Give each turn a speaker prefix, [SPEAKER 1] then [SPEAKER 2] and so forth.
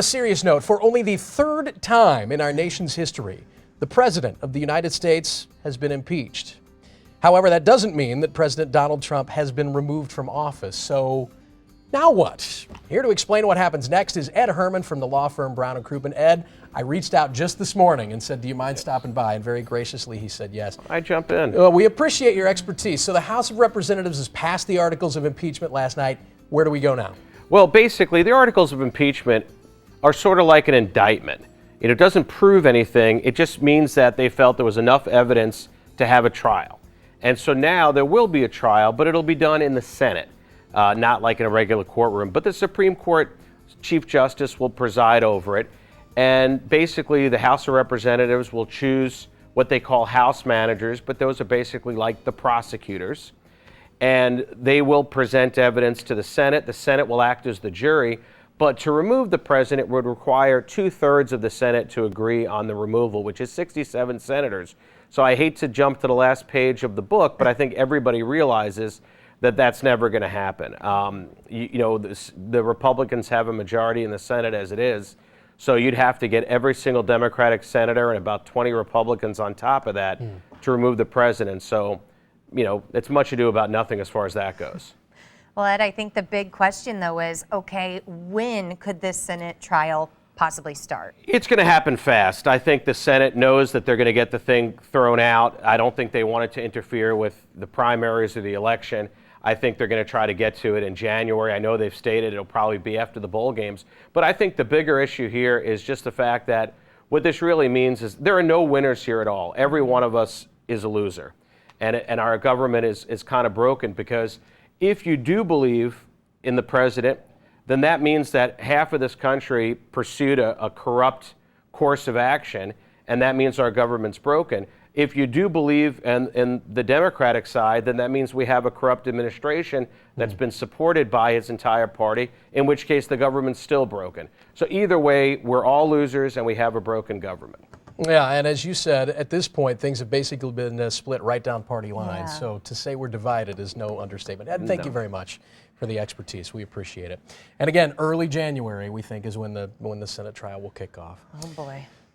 [SPEAKER 1] A serious note, for only the third time in our nation's history, the President of the United States has been impeached. However, that doesn't mean that President Donald Trump has been removed from office. So now what? Here to explain what happens next is Ed Herman from the law firm Brown and Crouppen. Ed, I reached out just this morning and said, do you mind stopping by? And very graciously he said yes.
[SPEAKER 2] I jump in.
[SPEAKER 1] Well, we appreciate your expertise. So the House of Representatives has passed the articles of impeachment last night. Where do we go now?
[SPEAKER 2] Well, basically, the articles of impeachment are sort of like an indictment. It doesn't prove anything. It just means that they felt there was enough evidence to have a trial. And so now there will be a trial, but it'll be done in the Senate, not like in a regular courtroom. But the Supreme Court Chief Justice will preside over it. And basically, the House of Representatives will choose what they call House managers, but those are basically like the prosecutors. And they will present evidence to the Senate. The Senate will act as the jury. But to remove the president would require 2/3 of the Senate to agree on the removal, which is 67 senators. So I hate to jump to the last page of the book, but I think everybody realizes that that's never going to happen. The Republicans have a majority in the Senate as it is. So you'd have to get every single Democratic senator and about 20 Republicans on top of that to remove the president. So, it's much ado about nothing as far as that goes.
[SPEAKER 3] Well, Ed, I think the big question, though, is, okay, when could this Senate trial possibly start?
[SPEAKER 2] It's going to happen fast. I think the Senate knows that they're going to get the thing thrown out. I don't think they want it to interfere with the primaries or the election. I think they're going to try to get to it in January. I know they've stated it'll probably be after the bowl games. But I think the bigger issue here is just the fact that what this really means is there are no winners here at all. Every one of us is a loser. And our government is kind of broken because if you do believe in the president, then that means that half of this country pursued a corrupt course of action, and that means our government's broken. If you do believe in the Democratic side, then that means we have a corrupt administration that's been supported by his entire party, in which case the government's still broken. So either way, we're all losers and we have a broken government.
[SPEAKER 1] Yeah, and as you said, at this point, things have basically been split right down party lines. Yeah. So to say we're divided is no understatement. Ed, thank you very much for the expertise. We appreciate it. And again, early January, we think, is when the Senate trial will kick off.
[SPEAKER 3] Oh, boy.